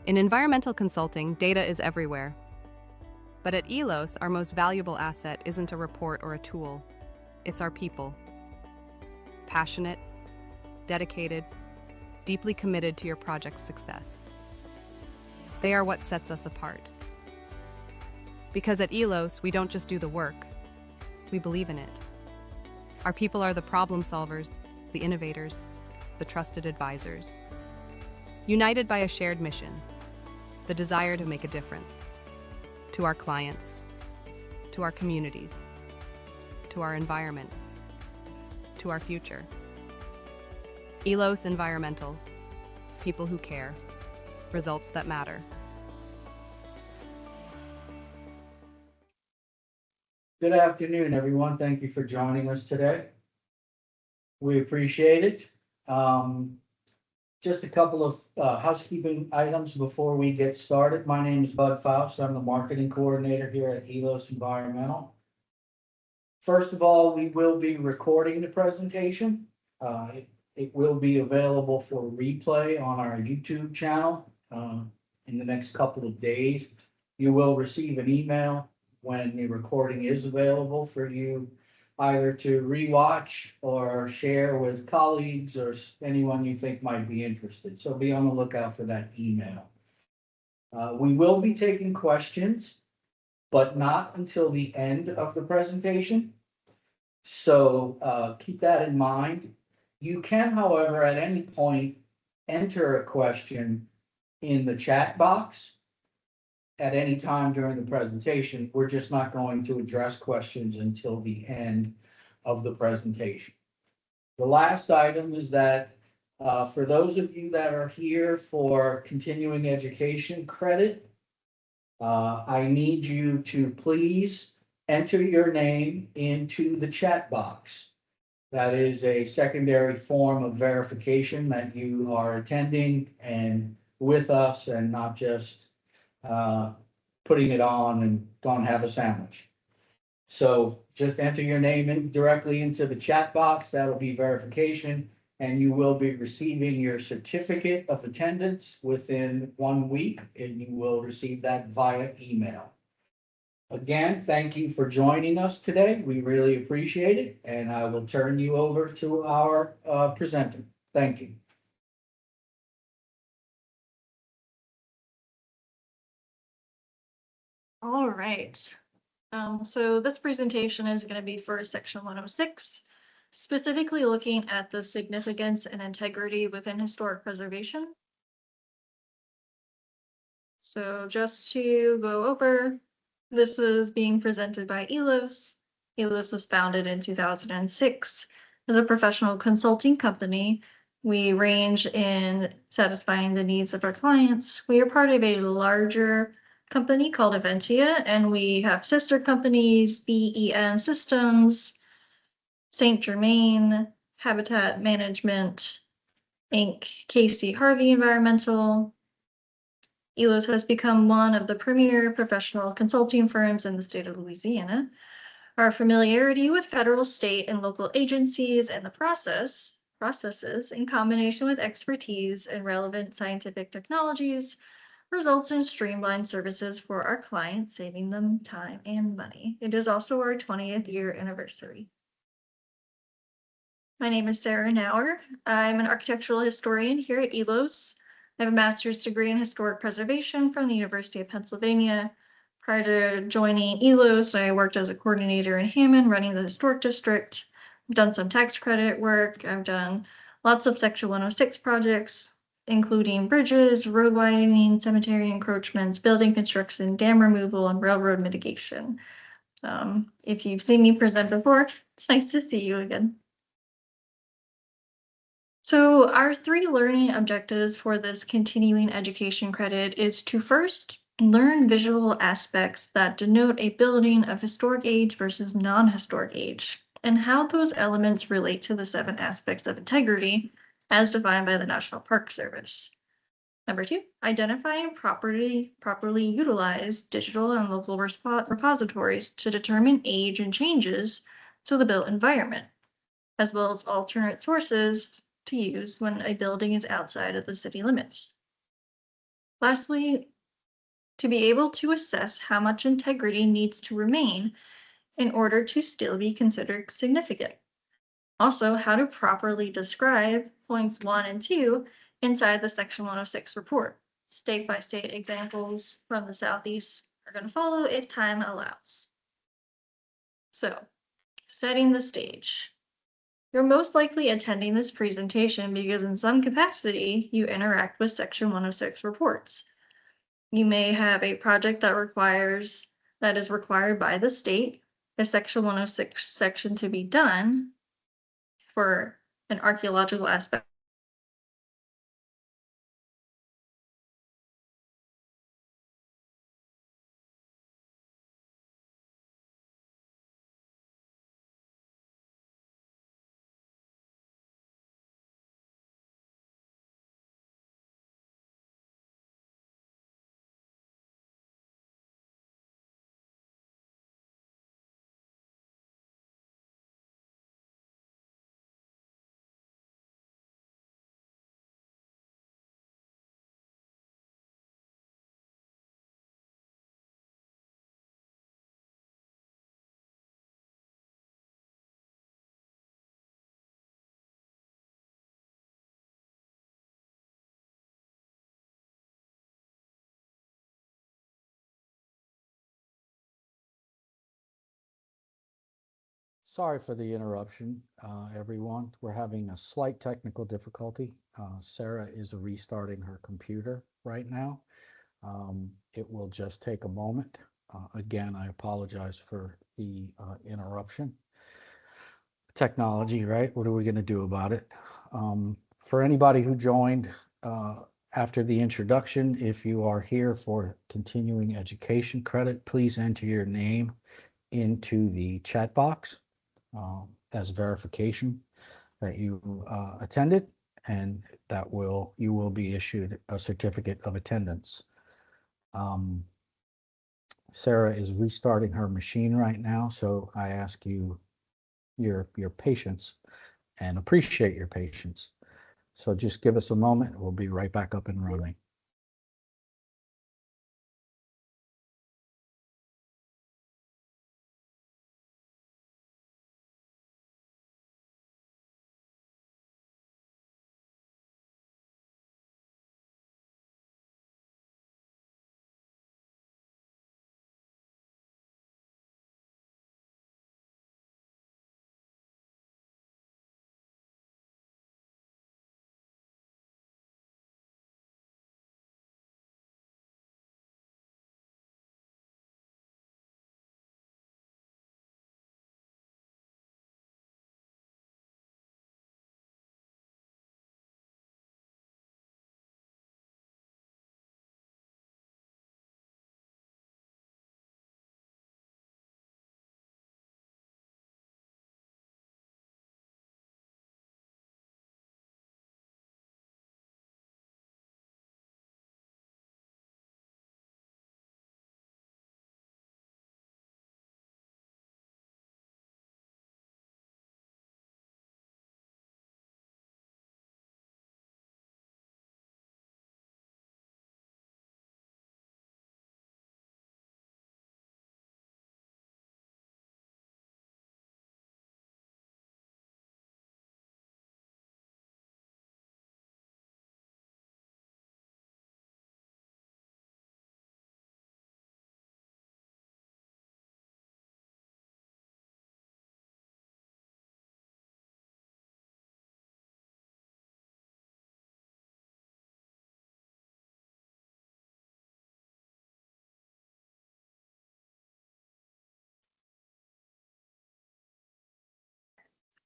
In environmental consulting, data is everywhere. But at ELOS, our most valuable asset isn't a report or a tool. It's our people. Passionate, dedicated, deeply committed to your project's success. They are what sets us apart. Because at ELOS, we don't just do the work, we believe in it. Our people are the problem solvers, the innovators, the trusted advisors. United by a shared mission, the desire to make a difference. To our clients, to our communities, to our environment, to our future. ELOS Environmental, people who care, results that matter. Good afternoon, everyone. Thank you for joining us today. We appreciate it. Just a couple of housekeeping items before we get started. My name is Bud Faust. I'm the marketing coordinator here at ELOS Environmental. First of all, we will be recording the presentation. It will be available for replay on our YouTube channel in the next couple of days. You will receive an email when the recording is available for you either to rewatch or share with colleagues or anyone you think might be interested. So be on the lookout for that email. We will be taking questions, but not until the end of the presentation. So keep that in mind. You can, however, at any point enter a question in the chat box at any time during the presentation. We're just not going to address questions until the end of the presentation. The last item is that for those of you that are here for continuing education credit, I need you to please enter your name into the chat box. That is a secondary form of verification that you are attending and with us and not just putting it on and go and have a sandwich. So just enter your name in directly into the chat box. That'll be verification, and you will be receiving your certificate of attendance within 1 week, and you will receive that via email. Again, thank you for joining us today. We really appreciate it, and I will turn you over to our presenter. Thank you. All right. So this presentation is going to be for Section 106, specifically looking at the significance and integrity within historic preservation. So just to go over, this is being presented by ELOS. ELOS was founded in 2006 as a professional consulting company. We range in satisfying the needs of our clients. We are part of a larger company called Eventia, and we have sister companies, BEM Systems, St. Germain, Habitat Management, Inc., Casey Harvey Environmental. ELOS has become one of the premier professional consulting firms in the state of Louisiana. Our familiarity with federal, state, and local agencies and the processes in combination with expertise in relevant scientific technologies results in streamlined services for our clients, saving them time and money. It is also our 20th year anniversary. My name is Sarah Nauer. I'm an architectural historian here at ELOS. I have a master's degree in historic preservation from the University of Pennsylvania. Prior to joining ELOS, I worked as a coordinator in Hammond, running the historic district. I've done some tax credit work. I've done lots of Section 106 projects, including bridges, road widening, cemetery encroachments, building construction, dam removal, and railroad mitigation. If you've seen me present before, it's nice to see you again. So our 3 learning objectives for this continuing education credit is to first learn visual aspects that denote a building of historic age versus non-historic age, and how those elements relate to the 7 aspects of integrity as defined by the National Park Service. Number 2, identify and properly utilize digital and local repositories to determine age and changes to the built environment, as well as alternate sources to use when a building is outside of the city limits. Lastly, to be able to assess how much integrity needs to remain in order to still be considered significant. Also, how to properly describe points 1 and 2 inside the Section 106 report. State-by-state examples from the Southeast are going to follow if time allows. So, setting the stage. You're most likely attending this presentation because in some capacity, you interact with Section 106 reports. You may have a project that is required by the state, a Section 106 section to be done for an archaeological aspect. Sorry for the interruption, everyone. We're having a slight technical difficulty. Sarah is restarting her computer right now. It will just take a moment. Again, I apologize for the interruption. Technology, right? What are we going to do about it? For anybody who joined after the introduction, if you are here for continuing education credit, please enter your name into the chat box as verification that you attended, and you will be issued a certificate of attendance. Sarah is restarting her machine right now, so I ask you your patience and appreciate your patience. So just give us a moment. We'll be right back up and running.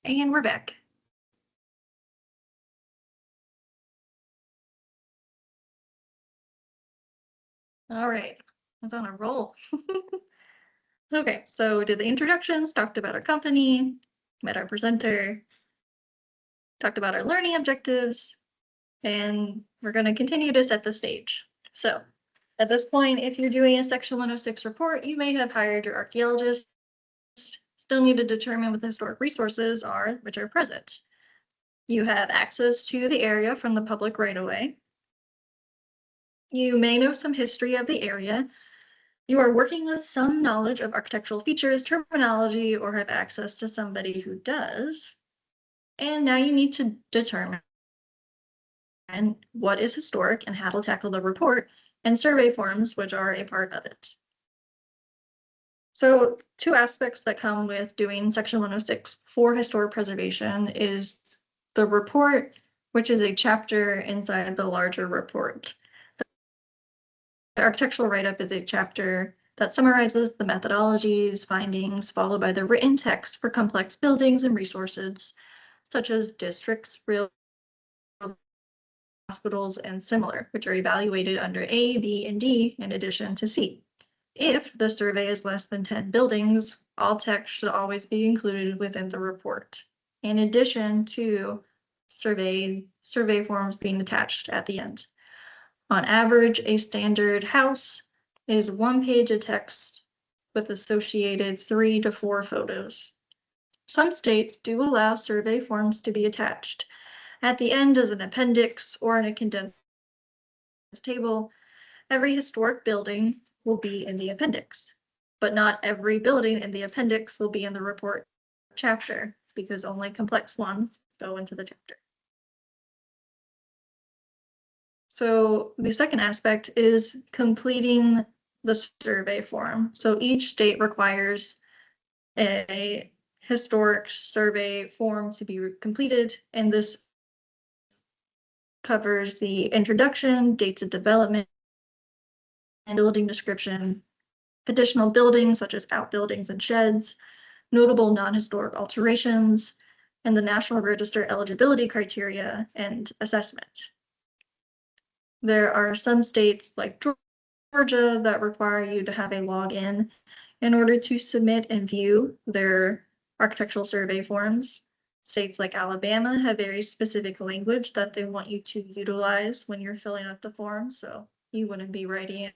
And we're back. All right, it's on a roll. Okay, so did the introductions, talked about our company, met our presenter, talked about our learning objectives, and we're going to continue to set the stage. So at this point, if you're doing a Section 106 report, you may have hired your archaeologist. Still need to determine what the historic resources are, which are present. You have access to the area from the public right-of-way. You may know some history of the area. You are working with some knowledge of architectural features, terminology, or have access to somebody who does. And now you need to determine what is historic and how to tackle the report and survey forms, which are a part of it. So two aspects that come with doing Section 106 for historic preservation is the report, which is a chapter inside the larger report. The architectural write-up is a chapter that summarizes the methodologies, findings, followed by the written text for complex buildings and resources, such as districts, real hospitals, and similar, which are evaluated under A, B, and D in addition to C. If the survey is less than 10 buildings, all text should always be included within the report, in addition to survey forms being attached at the end. On average, a standard house is 1 page of text with associated 3 to 4 photos. Some states do allow survey forms to be attached at the end as an appendix or in a condensed table. Every historic building will be in the appendix, but not every building in the appendix will be in the report chapter because only complex ones go into the chapter. So the second aspect is completing the survey form. So each state requires a historic survey form to be completed, and this covers the introduction, dates of development, and building description, additional buildings such as outbuildings and sheds, notable non-historic alterations, and the National Register eligibility criteria and assessment. There are some states like Georgia that require you to have a login in order to submit and view their architectural survey forms. States like Alabama have very specific language that they want you to utilize when you're filling out the form. So you wouldn't be writing it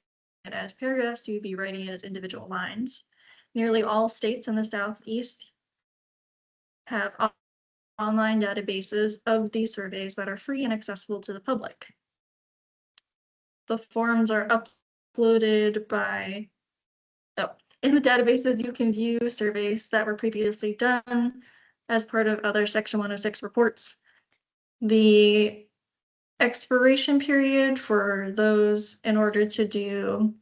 as paragraphs, you'd be writing it as individual lines. Nearly all states in the Southeast have online databases of these surveys that are free and accessible to the public. The forms are uploaded by, in the databases, you can view surveys that were previously done as part of other Section 106 reports. The expiration period for those in order to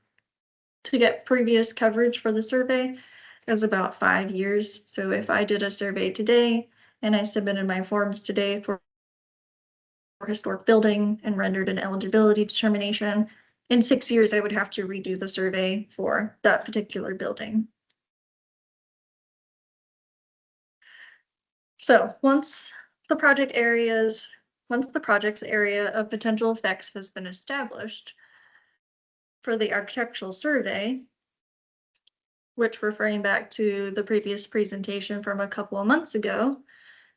get previous coverage for the survey is about 5 years. So if I did a survey today and I submitted my forms today for historic building and rendered an eligibility determination, in 6 years I would have to redo the survey for that particular building. So once the project's area of potential effects has been established for the architectural survey, which, referring back to the previous presentation from a couple of months ago,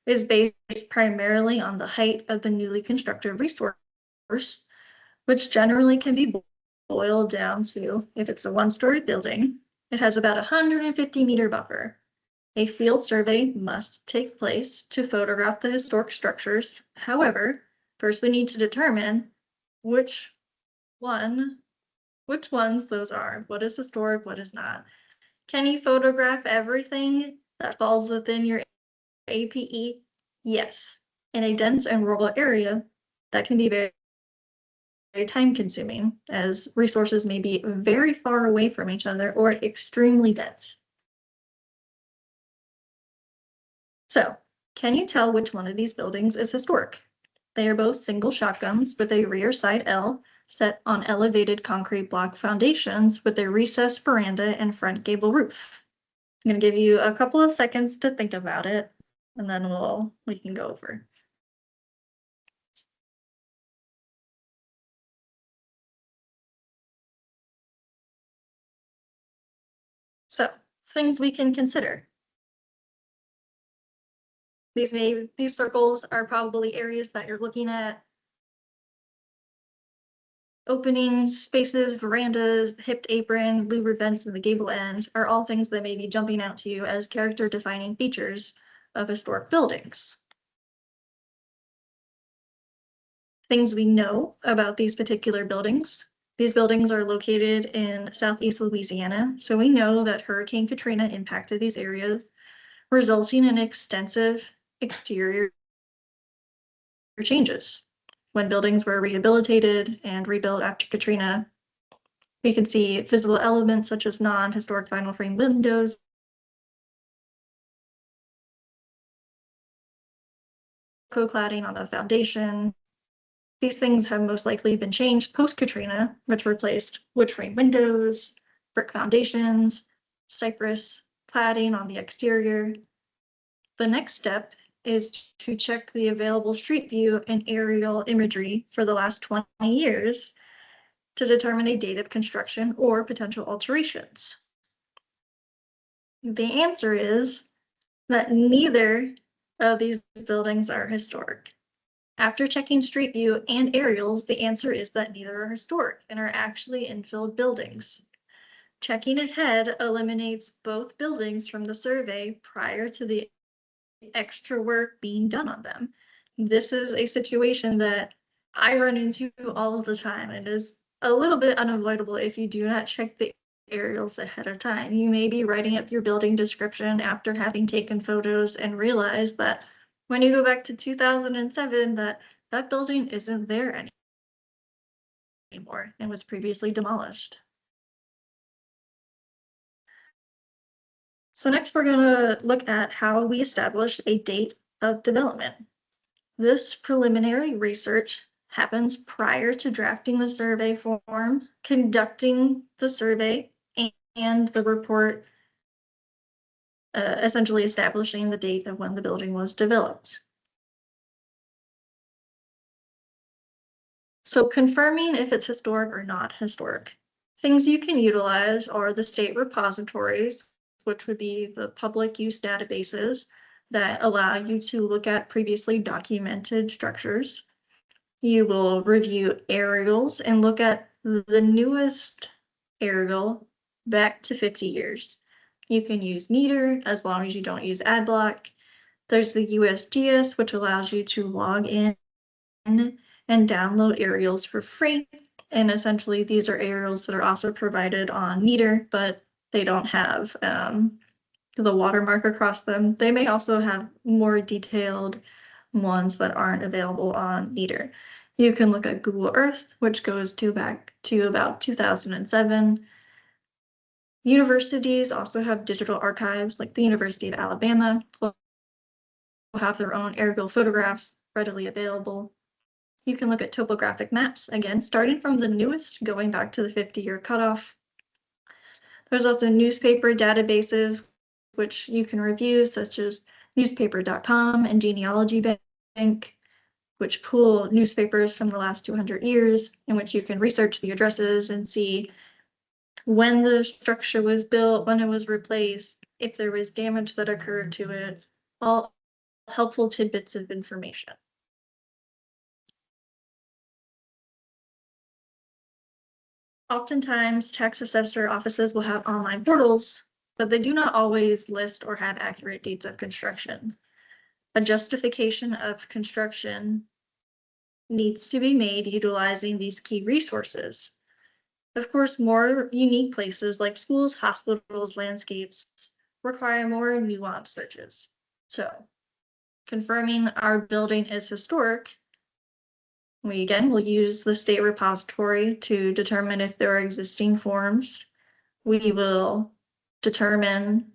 is based primarily on the height of the newly constructed resource, which generally can be boiled down to, if it's a 1-story building, it has about 150-meter buffer. A field survey must take place to photograph the historic structures. However, first we need to determine which ones those are. What is historic, what is not? Can you photograph everything that falls within your APE? Yes. In a dense and rural area, that can be very, very time consuming, as resources may be very far away from each other or extremely dense. So, can you tell which one of these buildings is historic? They are both single shotguns with a rear side L set on elevated concrete block foundations with a recessed veranda and front gable roof. I'm going to give you a couple of seconds to think about it, and then we can go over. So, things we can consider. These circles are probably areas that you're looking at. Openings, spaces, verandas, hipped apron, louvered vents in the gable end are all things that may be jumping out to you as character defining features of historic buildings. Things we know about these particular buildings These buildings are located in southeast Louisiana, so we know that Hurricane Katrina impacted these areas, resulting in extensive exterior changes. When buildings were rehabilitated and rebuilt after Katrina, we can see visible elements such as non-historic vinyl frame windows, co-cladding on the foundation. These things have most likely been changed post-Katrina, which replaced wood frame windows, brick foundations, cypress cladding on the exterior. The next step is to check the available street view and aerial imagery for the last 20 years to determine a date of construction or potential alterations. The answer is that neither of these buildings are historic. After checking street view and aerials, the answer is that neither are historic and are actually infilled buildings. Checking ahead eliminates both buildings from the survey prior to the extra work being done on them. This is a situation that I run into all the time and is a little bit unavoidable if you do not check the aerials ahead of time. You may be writing up your building description after having taken photos and realize that when you go back to 2007, that building isn't there anymore and was previously demolished. So next we're going to look at how we establish a date of development. This preliminary research happens prior to drafting the survey form, conducting the survey, and the report essentially establishing the date of when the building was developed. So confirming if it's historic or not historic. Things you can utilize are the state repositories, which would be the public use databases that allow you to look at previously documented structures. You will review aerials and look at the newest aerial back to 50 years. You can use meter as long as you don't use ad block. There's the USGS, which allows you to log in and download aerials for free. And essentially, these are aerials that are also provided on meter, but they don't have the watermark across them. They may also have more detailed ones that aren't available on meter. You can look at Google Earth, which goes back to about 2007. Universities also have digital archives, like the University of Alabama will have their own aerial photographs readily available. You can look at topographic maps, again, starting from the newest, going back to the 50-year cutoff. There's also newspaper databases, which you can review, such as newspaper.com and Genealogy Bank, which pool newspapers from the last 200 years, in which you can research the addresses and see when the structure was built, when it was replaced, if there was damage that occurred to it, all helpful tidbits of information. Oftentimes, tax assessor offices will have online portals, but they do not always list or have accurate dates of construction. A justification of construction needs to be made utilizing these key resources. Of course, more unique places like schools, hospitals, landscapes require more nuanced searches. So, confirming our building is historic, we again will use the state repository to determine if there are existing forms. We will determine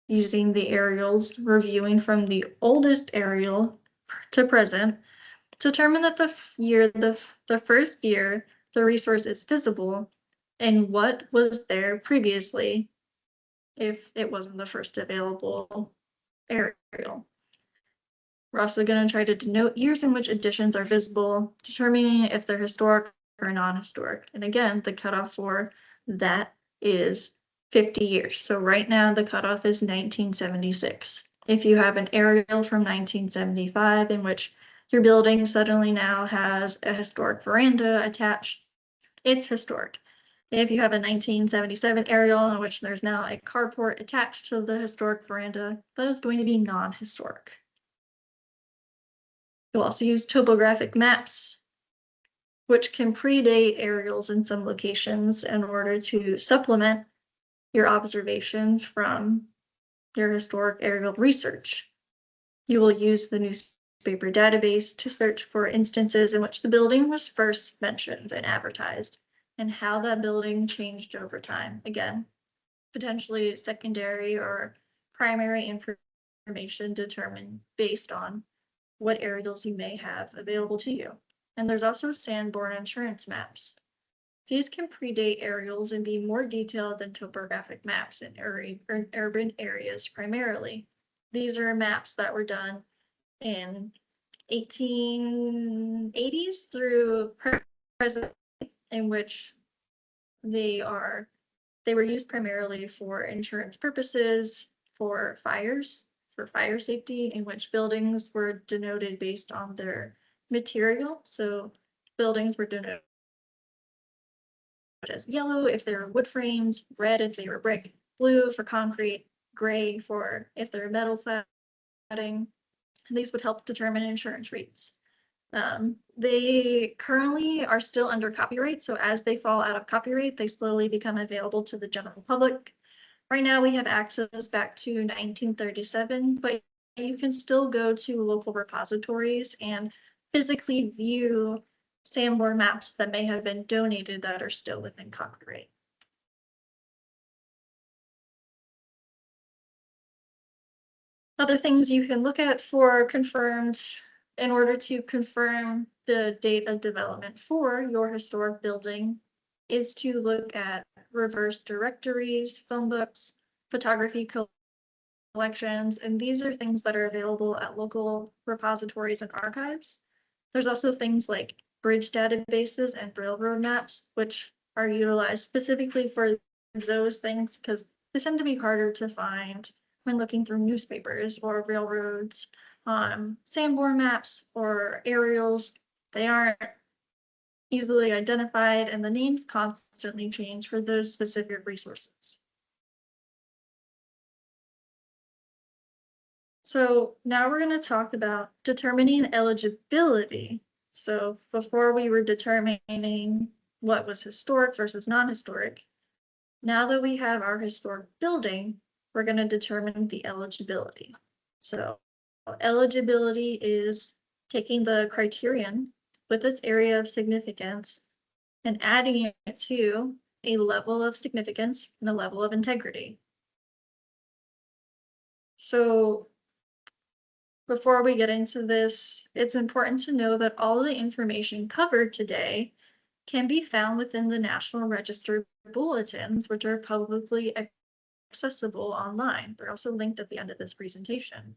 using the aerials, reviewing from the oldest aerial to present, determine that the first year the resource is visible and what was there previously if it wasn't the first available aerial. We're also going to try to denote years in which additions are visible, determining if they're historic or non-historic. And again, the cutoff for that is 50 years. So right now the cutoff is 1976. If you have an aerial from 1975 in which your building suddenly now has a historic veranda attached, it's historic. If you have a 1977 aerial in which there's now a carport attached to the historic veranda, that is going to be non-historic. You'll also use topographic maps which can predate aerials in some locations in order to supplement your observations from your historic aerial research. You will use the newspaper database to search for instances in which the building was first mentioned and advertised, and how that building changed over time. Again, potentially secondary or primary information determined based on what aerials you may have available to you. And there's also Sanborn insurance maps. These can predate aerials and be more detailed than topographic maps in urban areas primarily. These are maps that were done in 1880s through present, in which they were used primarily for insurance purposes, for fires, for fire safety, in which buildings were denoted based on their material. So buildings were denoted as yellow if they were wood framed, red if they were brick, blue for concrete, gray for if they're metal cladding. These would help determine insurance rates. They currently are still under copyright, so as they fall out of copyright, they slowly become available to the general public. Right now, we have access back to 1937, but you can still go to local repositories and physically view Sanborn maps that may have been donated that are still within copyright. Other things you can look at for confirmed, in order to confirm the date of development for your historic building, is to look at reverse directories, phone books, photography collections, and these are things that are available at local repositories and archives. There's also things like bridge databases and railroad maps, which are utilized specifically for those things because they tend to be harder to find when looking through newspapers or railroads. Sanborn maps or aerials, they aren't easily identified, and the names constantly change for those specific resources. So now we're going to talk about determining eligibility. So before we were determining what was historic versus non-historic, now that we have our historic building, we're going to determine the eligibility. So eligibility is taking the criterion with its area of significance and adding it to a level of significance and a level of integrity. So before we get into this, it's important to know that all the information covered today can be found within the National Register bulletins, which are publicly accessible online. They're also linked at the end of this presentation.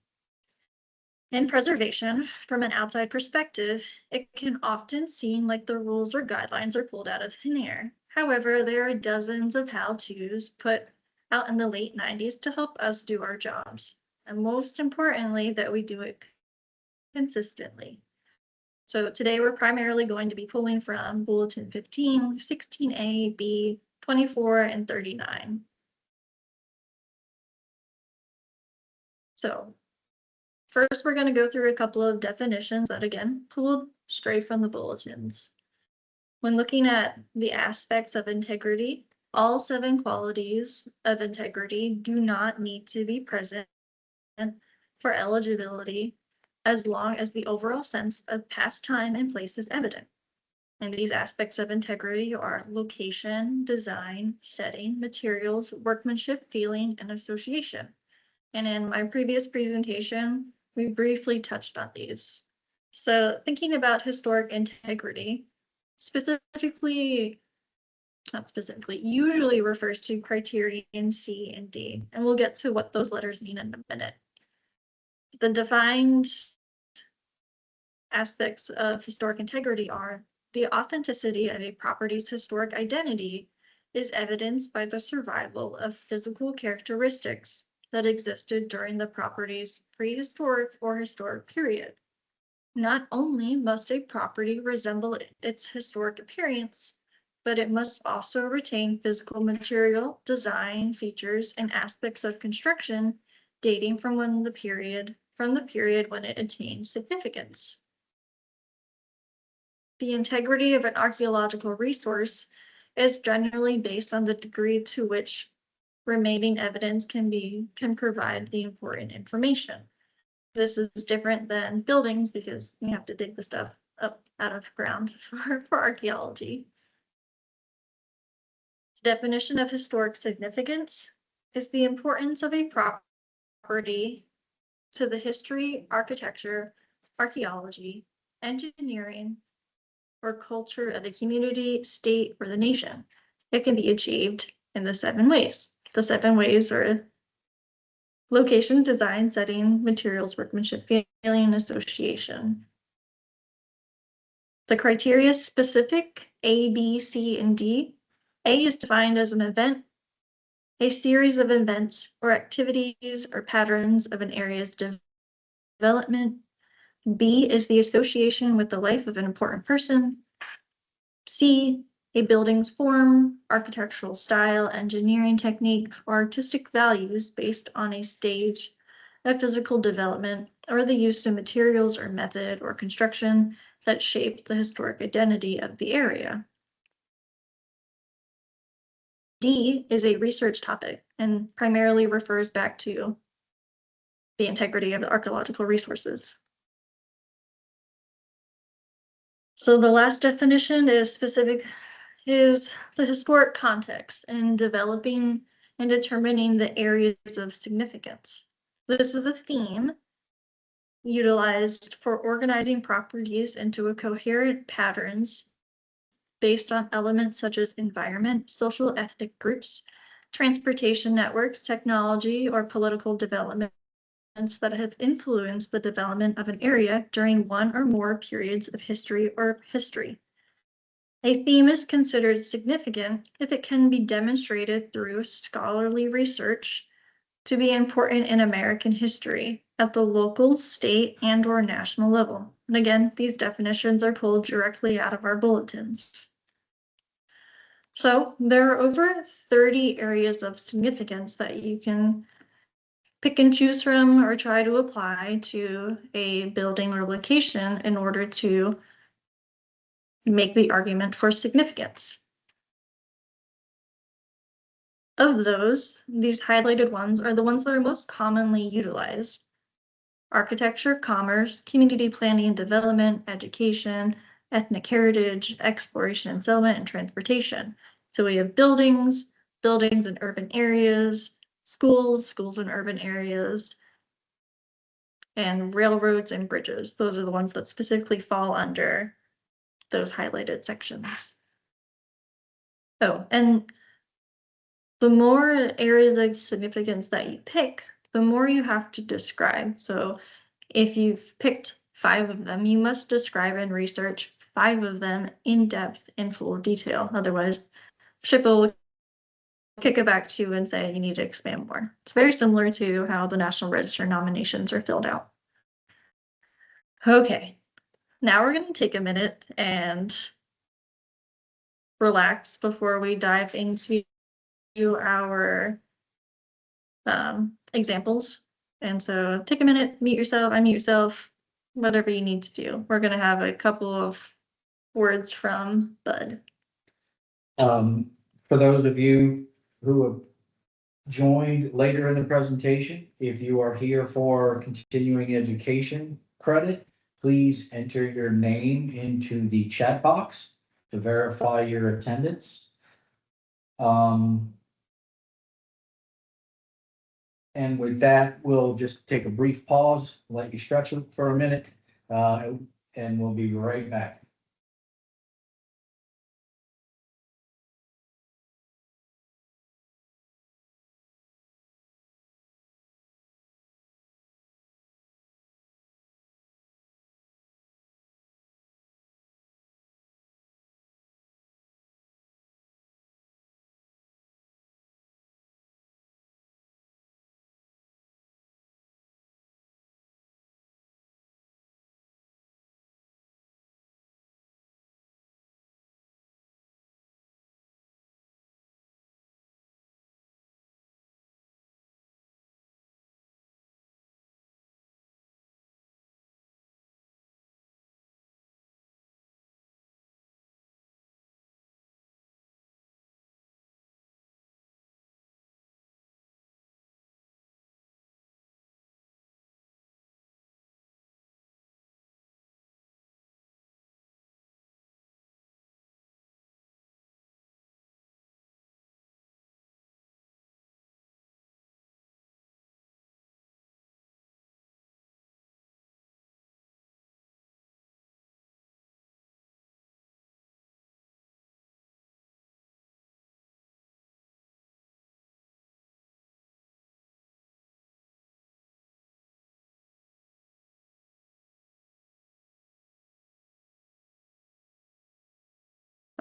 In preservation, from an outside perspective, it can often seem like the rules or guidelines are pulled out of thin air. However, there are dozens of how-tos put out in the late 90s to help us do our jobs. And most importantly, that we do it consistently. So today we're primarily going to be pulling from Bulletin 15, 16A, B, 24, and 39. So first, we're going to go through a couple of definitions that, again, pulled straight from the bulletins. When looking at the aspects of integrity, all 7 qualities of integrity do not need to be present for eligibility as long as the overall sense of past time and place is evident. And these aspects of integrity are location, design, setting, materials, workmanship, feeling, and association. And in my previous presentation, we briefly touched on these. So thinking about historic integrity, usually refers to criterion C and D, and we'll get to what those letters mean in a minute. The defined aspects of historic integrity are the authenticity of a property's historic identity is evidenced by the survival of physical characteristics that existed during the property's prehistoric or historic period. Not only must a property resemble its historic appearance, but it must also retain physical material, design, features, and aspects of construction dating from the period when it attained significance. The integrity of an archaeological resource is generally based on the degree to which remaining evidence can provide the important information. This is different than buildings because you have to dig the stuff up out of ground for archaeology. The definition of historic significance is the importance of a property to the history, architecture, archaeology, engineering, or culture of the community, state, or the nation. It can be achieved in the 7 ways. The 7 ways are location, design, setting, materials, workmanship, feeling, and association. The criteria specific A, B, C, and D. A is defined as an event, a series of events or activities or patterns of an area's development. B is the association with the life of an important person. C, a building's form, architectural style, engineering techniques, or artistic values based on a stage of physical development or the use of materials or method or construction that shaped the historic identity of the area. D is a research topic and primarily refers back to the integrity of the archaeological resources. So the last definition is the historic context in developing and determining the areas of significance. This is a theme utilized for organizing properties into a coherent patterns based on elements such as environment, social ethnic groups, transportation networks, technology, or political developments that have influenced the development of an area during one or more periods of history or history. A theme is considered significant if it can be demonstrated through scholarly research to be important in American history at the local, state, and/or national level. And again, these definitions are pulled directly out of our bulletins. So there are over 30 areas of significance that you can pick and choose from or try to apply to a building or location in order to make the argument for significance. Of those, these highlighted ones are the ones that are most commonly utilized: architecture, commerce, community planning and development, education, ethnic heritage, exploration and settlement, and transportation. So we have buildings in urban areas, schools in urban areas, and railroads and bridges. Those are the ones that specifically fall under those highlighted sections. Oh, and the more areas of significance that you pick, the more you have to describe. So if you've picked 5 of them, you must describe and research 5 of them in depth, in full detail. Otherwise, SHPE will kick it back to you and say you need to expand more. It's very similar to how the National Register nominations are filled out. Okay, now we're going to take a minute and relax before we dive into our examples. And so take a minute, mute yourself, unmute yourself, whatever you need to do. We're going to have a couple of words from Bud. For those of you who have joined later in the presentation, if you are here for continuing education credit, please enter your name into the chat box to verify your attendance. And with that, we'll just take a brief pause, let you stretch it for a minute, and we'll be right back.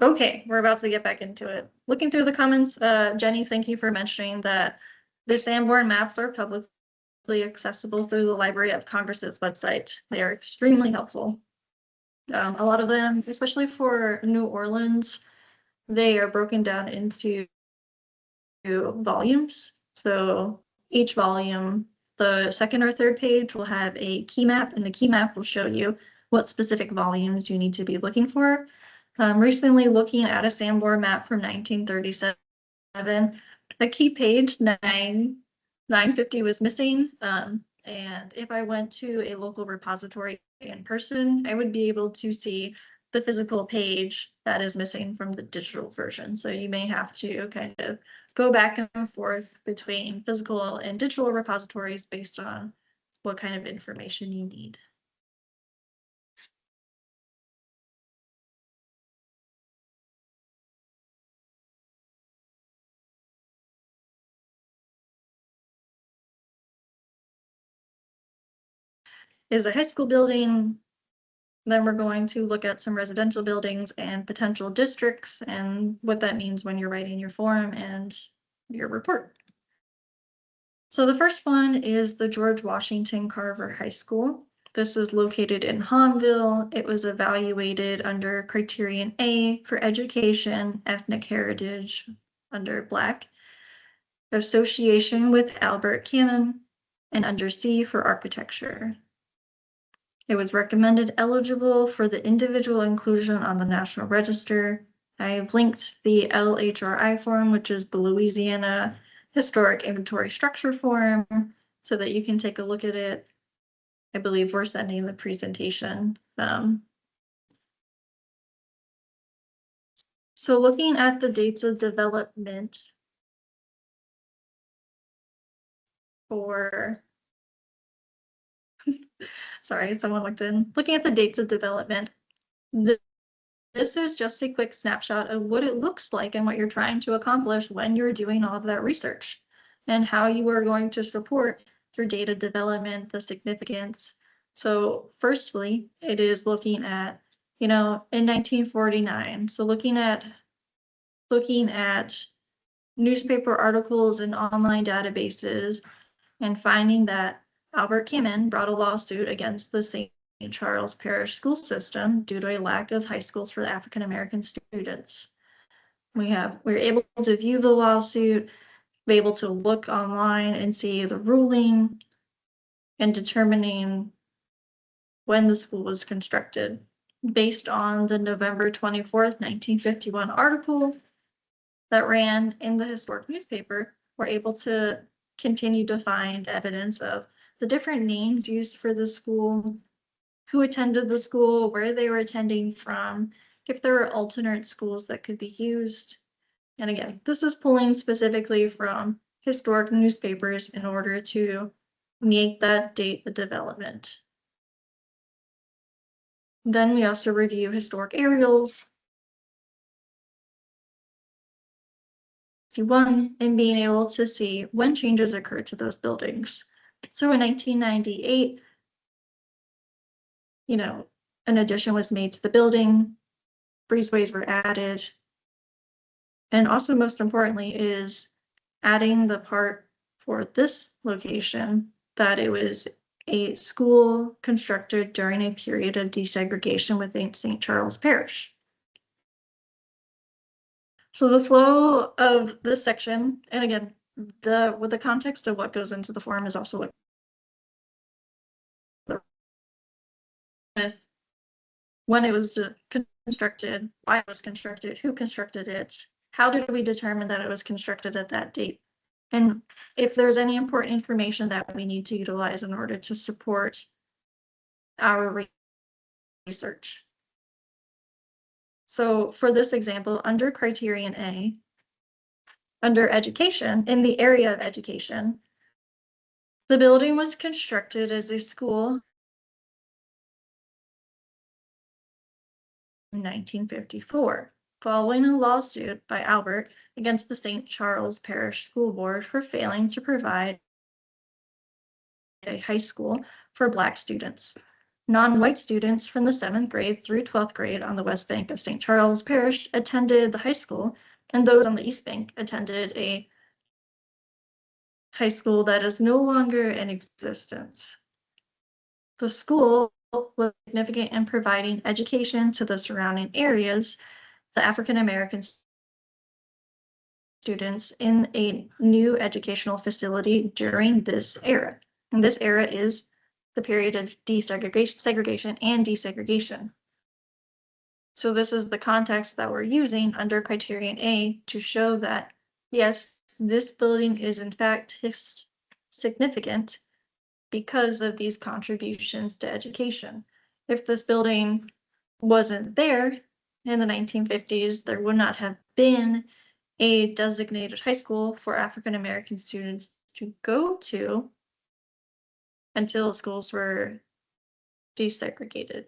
Okay, we're about to get back into it. Looking through the comments, Jenny, thank you for mentioning that the Sanborn maps are publicly accessible through the Library of Congress's website. They are extremely helpful. A lot of them, especially for New Orleans, they are broken down into volumes. So each volume, the second or third page will have a key map, and the key map will show you what specific volumes you need to be looking for. Recently looking at a Sanborn map from 1937, a key page 950 was missing. And if I went to a local repository in person, I would be able to see the physical page that is missing from the digital version. So you may have to kind of go back and forth between physical and digital repositories based on what kind of information you need. Is a high school building. Then we're going to look at some residential buildings and potential districts and what that means when you're writing your form and your report. So the first one is the George Washington Carver High School. This is located in Hahnville. It was evaluated under criterion A for education, ethnic heritage under Black, association with Albert Cammon, and under C for architecture. It was recommended eligible for the individual inclusion on the National Register. I've linked the LHRI form, which is the Louisiana Historic Inventory Structure form, so that you can take a look at it. I believe we're sending the presentation. So looking at the dates of development for sorry, someone looked in. Looking at the dates of development, this is just a quick snapshot of what it looks like and what you're trying to accomplish when you're doing all of that research and how you are going to support your data development, the significance. So firstly, it is looking at, in 1949. So looking at newspaper articles and online databases and finding that Albert Cammon brought a lawsuit against the St. Charles Parish school system due to a lack of high schools for African American students. We're able to view the lawsuit, be able to look online and see the ruling and determining when the school was constructed. Based on the November 24th, 1951 article that ran in the historic newspaper, we're able to continue to find evidence of the different names used for the school, who attended the school, where they were attending from, if there were alternate schools that could be used. And again, this is pulling specifically from historic newspapers in order to make that date the development. Then we also review historic aerials. One, and being able to see when changes occurred to those buildings. So in 1998, an addition was made to the building, breezeways were added, and also most importantly is adding the part for this location that it was a school constructed during a period of desegregation within St. Charles Parish. So the flow of this section, and again, with the context of what goes into the form is also what with when it was constructed, why it was constructed, who constructed it, how did we determine that it was constructed at that date, and if there's any important information that we need to utilize in order to support our research. So for this example, under criterion A, under education, in the area of education, the building was constructed as a school in 1954, following a lawsuit by Albert against the St. Charles Parish School Board for failing to provide a high school for Black students. non-white students from the 7th grade through 12th grade on the West Bank of St. Charles Parish attended the high school, and those on the East Bank attended a high school that is no longer in existence. The school was significant in providing education to the surrounding areas, the African American students in a new educational facility during this era. And this era is the period of segregation and desegregation. So this is the context that we're using under criterion A to show that, yes, this building is in fact significant because of these contributions to education. If this building wasn't there in the 1950s, there would not have been a designated high school for African American students to go to until schools were desegregated.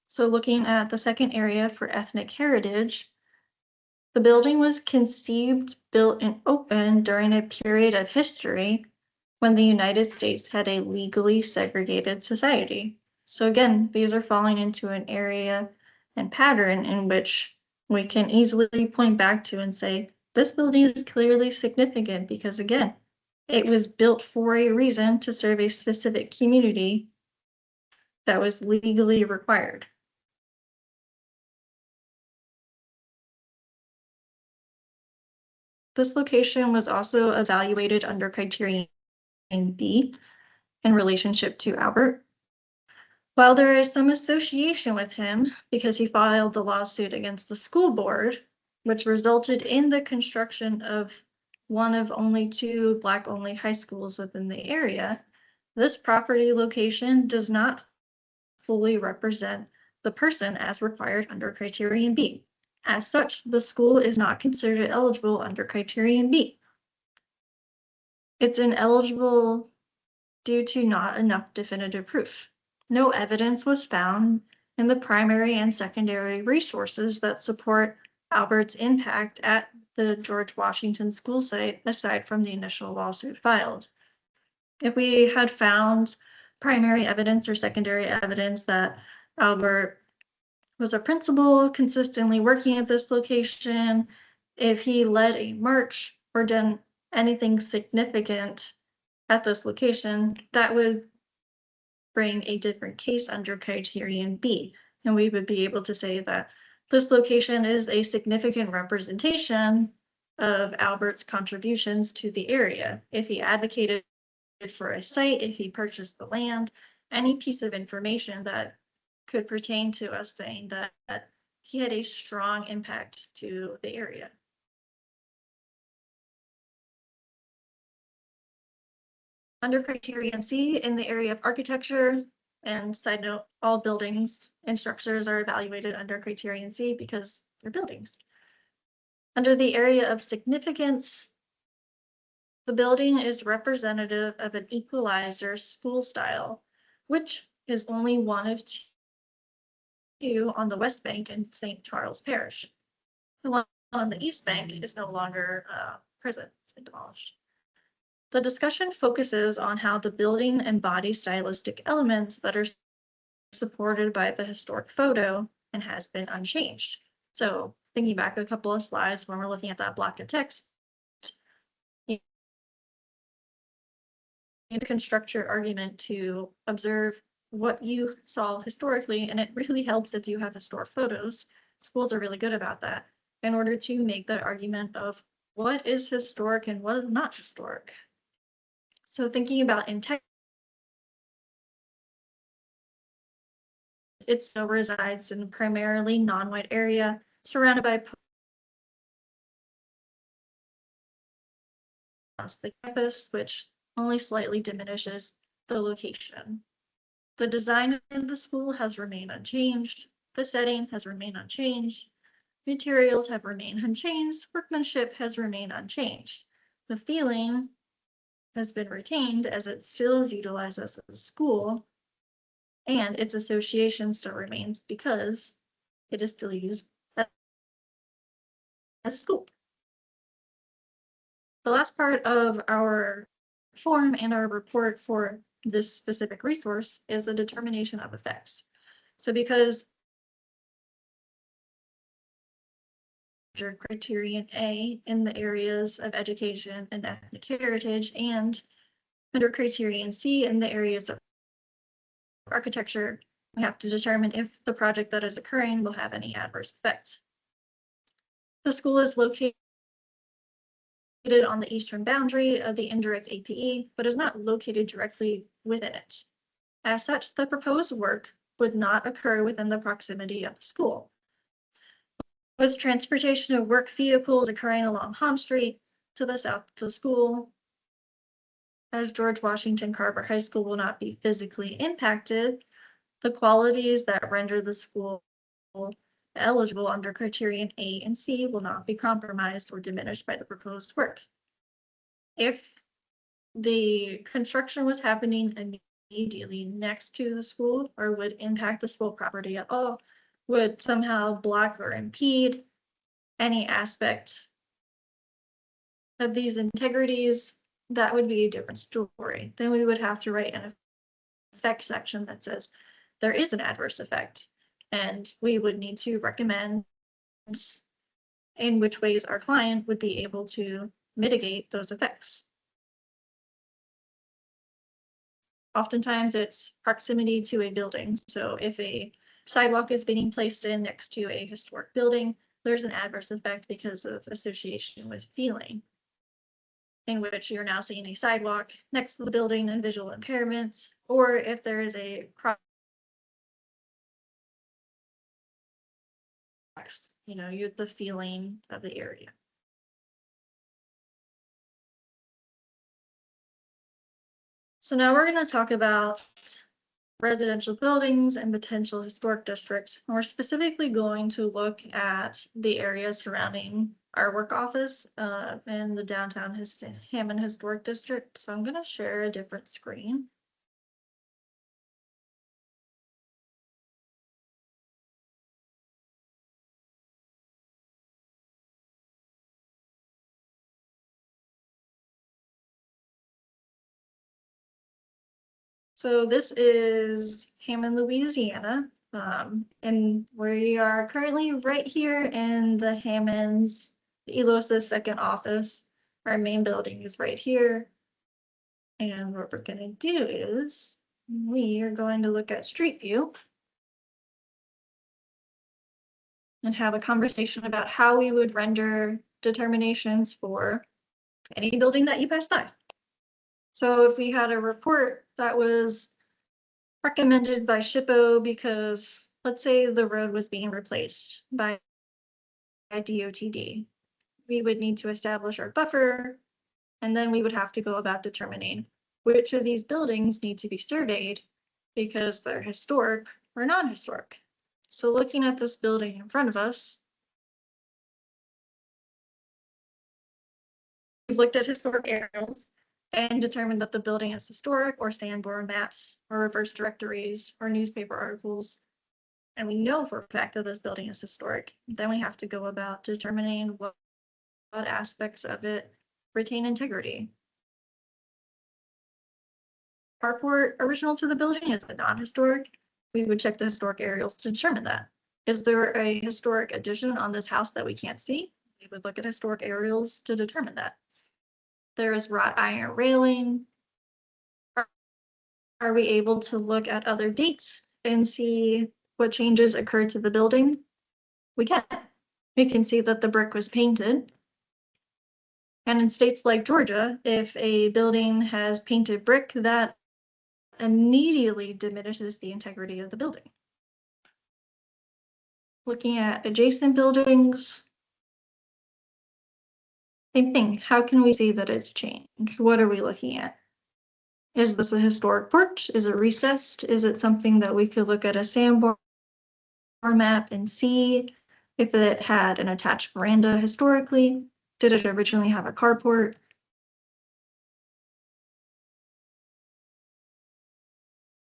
So looking at the second area for ethnic heritage, the building was conceived, built, and opened during a period of history when the United States had a legally segregated society. So again, these are falling into an area and pattern in which we can easily point back to and say, this building is clearly significant because again, it was built for a reason to serve a specific community that was legally required. This location was also evaluated under criterion B in relationship to Albert. While there is some association with him because he filed the lawsuit against the school board, which resulted in the construction of one of only 2 Black-only high schools within the area, this property location does not fully represent the person as required under criterion B. As such, the school is not considered eligible under criterion B. It's ineligible due to not enough definitive proof. No evidence was found in the primary and secondary resources that support Albert's impact at the George Washington school site, aside from the initial lawsuit filed. If we had found primary evidence or secondary evidence that Albert was a principal consistently working at this location, if he led a march or done anything significant at this location, that would bring a different case under criterion B. And we would be able to say that this location is a significant representation of Albert's contributions to the area. If he advocated for a site, if he purchased the land, any piece of information that could pertain to us saying that he had a strong impact to the area. Under criterion C, in the area of architecture, and side note, all buildings and structures are evaluated under criterion C because they're buildings. Under the area of significance, the building is representative of an equalizer school style, which is only one of 2 on the West Bank in St. Charles Parish. The one on the East Bank is no longer present, it's been demolished. The discussion focuses on how the building embodies stylistic elements that are supported by the historic photo and has been unchanged. So thinking back a couple of slides when we're looking at that block of text, you need to construct your argument to observe what you saw historically, and it really helps if you have historic photos. Schools are really good about that in order to make that argument of what is historic and what is not historic. So thinking about in tech, it still resides in a primarily non-white area surrounded by the campus, which only slightly diminishes the location. The design of the school has remained unchanged. The setting has remained unchanged. Materials have remained unchanged. Workmanship has remained unchanged. The feeling has been retained as it still is utilized as a school, and its association still remains because it is still used as a school. The last part of our form and our report for this specific resource is the determination of effects. So because criterion A in the areas of education and ethnic heritage, and under criterion C in the areas of architecture, we have to determine if the project that is occurring will have any adverse effect. The school is located on the eastern boundary of the indirect APE, but is not located directly within it. As such, the proposed work would not occur within the proximity of the school. With transportation of work vehicles occurring along Hom Street to the south of the school, as George Washington Carver High School will not be physically impacted, the qualities that render the school eligible under criterion A and C will not be compromised or diminished by the proposed work. If the construction was happening immediately next to the school or would impact the school property at all, would somehow block or impede any aspect of these integrities, that would be a different story. Then we would have to write an effect section that says there is an adverse effect, and we would need to recommend in which ways our client would be able to mitigate those effects. Oftentimes it's proximity to a building. So if a sidewalk is being placed in next to a historic building, there's an adverse effect because of association with feeling, in which you're now seeing a sidewalk next to the building and visual impairments, or if there is a cross, you're the feeling of the area. So now we're going to talk about residential buildings and potential historic districts. We're specifically going to look at the areas surrounding our work office in the downtown Hammond Historic District. So I'm going to share a different screen. So this is Hammond, Louisiana, and we are currently right here in the Hammond's, ELOS's second office. Our main building is right here. And what we're going to do is we are going to look at Street View and have a conversation about how we would render determinations for any building that you pass by. So if we had a report that was recommended by SHPO because, let's say, the road was being replaced by DOTD, we would need to establish our buffer, and then we would have to go about determining which of these buildings need to be surveyed because they're historic or non-historic. So looking at this building in front of us, we've looked at historic aerials and determined that the building is historic, or Sanborn maps or reverse directories or newspaper articles. And we know for a fact that this building is historic. Then we have to go about determining what aspects of it retain integrity. Carport original to the building, is it non-historic? We would check the historic aerials to determine that. Is there a historic addition on this house that we can't see? We would look at historic aerials to determine that. There is wrought iron railing. Are we able to look at other dates and see what changes occurred to the building? We can. We can see that the brick was painted. And in states like Georgia, if a building has painted brick, that immediately diminishes the integrity of the building. Looking at adjacent buildings, same thing. How can we see that it's changed? What are we looking at? Is this a historic porch? Is it recessed? Is it something that we could look at a Sanborn map and see if it had an attached veranda historically? Did it originally have a carport?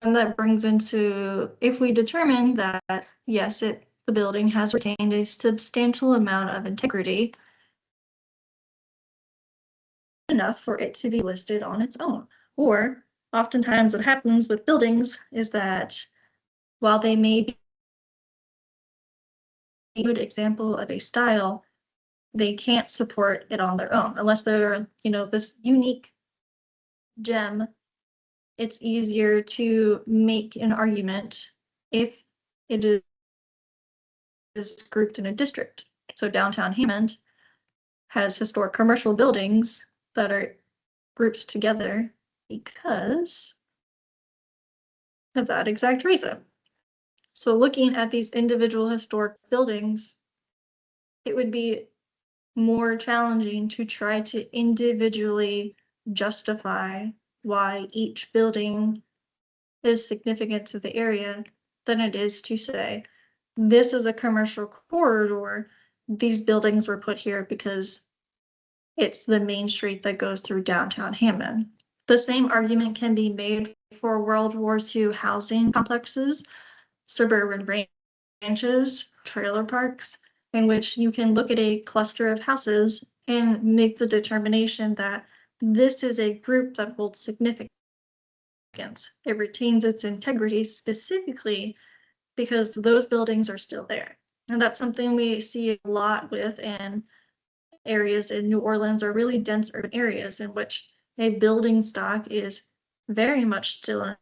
And that brings into, if we determine that, yes, the building has retained a substantial amount of integrity, enough for it to be listed on its own. Or oftentimes what happens with buildings is that while they may be a good example of a style, they can't support it on their own unless they're, this unique gem. It's easier to make an argument if it is grouped in a district. So downtown Hammond has historic commercial buildings that are grouped together because of that exact reason. So looking at these individual historic buildings, it would be more challenging to try to individually justify why each building is significant to the area than it is to say, this is a commercial corridor. These buildings were put here because it's the main street that goes through downtown Hammond. The same argument can be made for World War II housing complexes, suburban ranches, trailer parks, in which you can look at a cluster of houses and make the determination that this is a group that holds significance. It retains its integrity specifically because those buildings are still there. And that's something we see a lot with in areas in New Orleans or really dense urban areas in which a building stock is very much still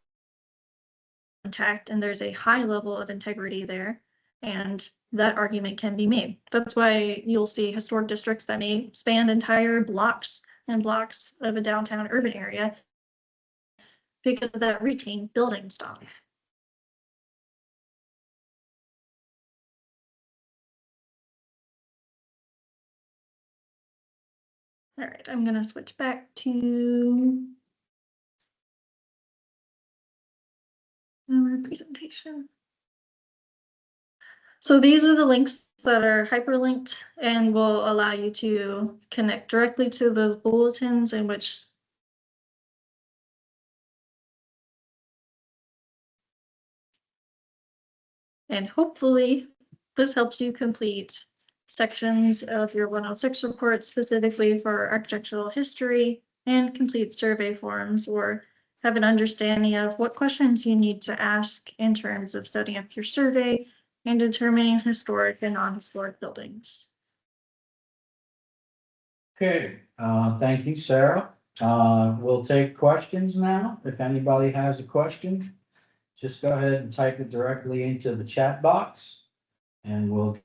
intact and there's a high level of integrity there. And that argument can be made. That's why you'll see historic districts that may span entire blocks and blocks of a downtown urban area because of that retained building stock. All right, I'm going to switch back to our presentation. So these are the links that are hyperlinked and will allow you to connect directly to those bulletins in which and hopefully this helps you complete sections of your 106 report specifically for architectural history and complete survey forms or have an understanding of what questions you need to ask in terms of setting up your survey and determining historic and non-historic buildings. Okay, thank you, Sarah. We'll take questions now. If anybody has a question, just go ahead and type it directly into the chat box and we'll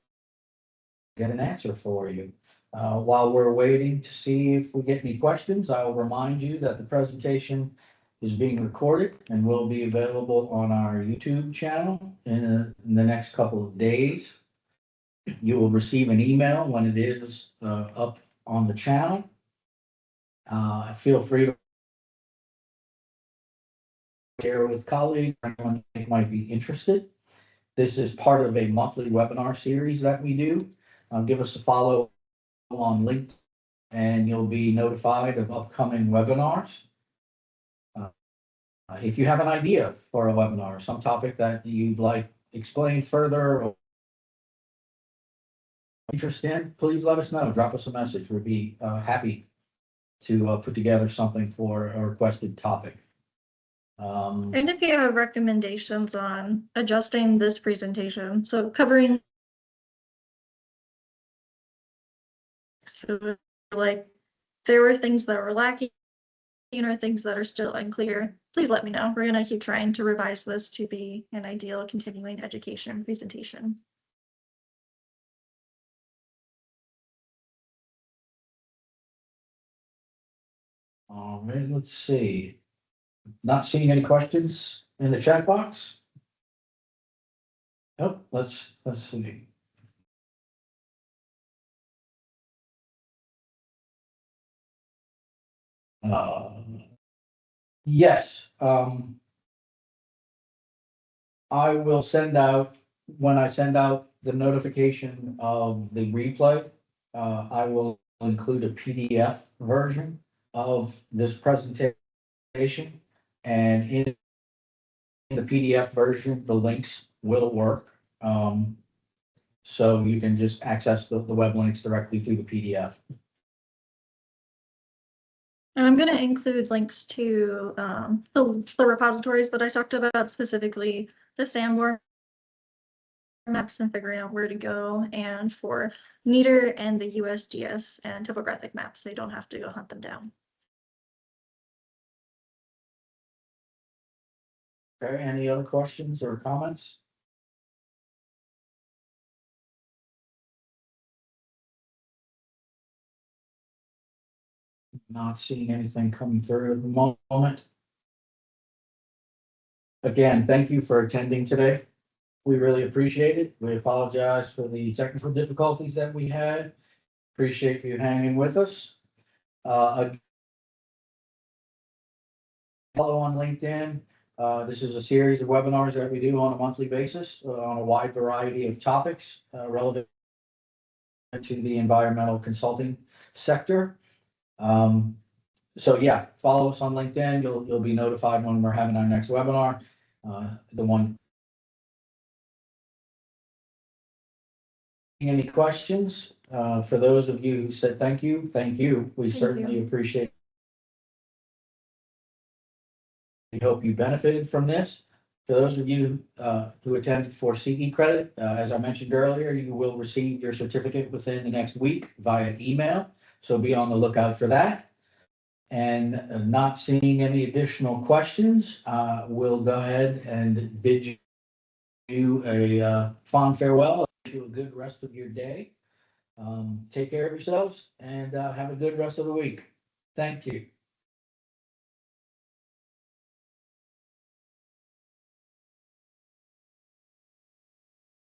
get an answer for you. While we're waiting to see if we get any questions, I'll remind you that the presentation is being recorded and will be available on our YouTube channel in the next couple of days. You will receive an email when it is up on the channel. Feel free to share with colleagues or anyone who might be interested. This is part of a monthly webinar series that we do. Give us a follow on LinkedIn and you'll be notified of upcoming webinars. If you have an idea for a webinar, some topic that you'd like explained further or interest in, please let us know. Drop us a message. We'd be happy to put together something for a requested topic. And if you have recommendations on adjusting this presentation, so covering so like there were things that were lacking or things that are still unclear, please let me know. We're going to keep trying to revise this to be an ideal continuing education presentation. All right, let's see. Not seeing any questions in the chat box. Oh, let's see. Yes, I will send out, when I send out the notification of the replay, I will include a PDF version of this presentation. And in the PDF version, the links will work. So you can just access the web links directly through the PDF. And I'm going to include links to the repositories that I talked about, specifically the Sanborn maps and figuring out where to go, and for meter and the USGS and topographic maps, so you don't have to go hunt them down. Okay, any other questions or comments? Not seeing anything coming through at the moment. Again, thank you for attending today. We really appreciate it. We apologize for the technical difficulties that we had. Appreciate you hanging with us. Follow on LinkedIn. This is a series of webinars that we do on a monthly basis on a wide variety of topics relevant to the environmental consulting sector. So yeah, follow us on LinkedIn. You'll be notified when we're having our next webinar. The one. Any questions? For those of you who said thank you. We certainly appreciate it. We hope you benefited from this. For those of you who attended for CE credit, as I mentioned earlier, you will receive your certificate within the next week via email. So be on the lookout for that. And not seeing any additional questions, we'll go ahead and bid you a fond farewell. Wish you a good rest of your day. Take care of yourselves and have a good rest of the week. Thank you.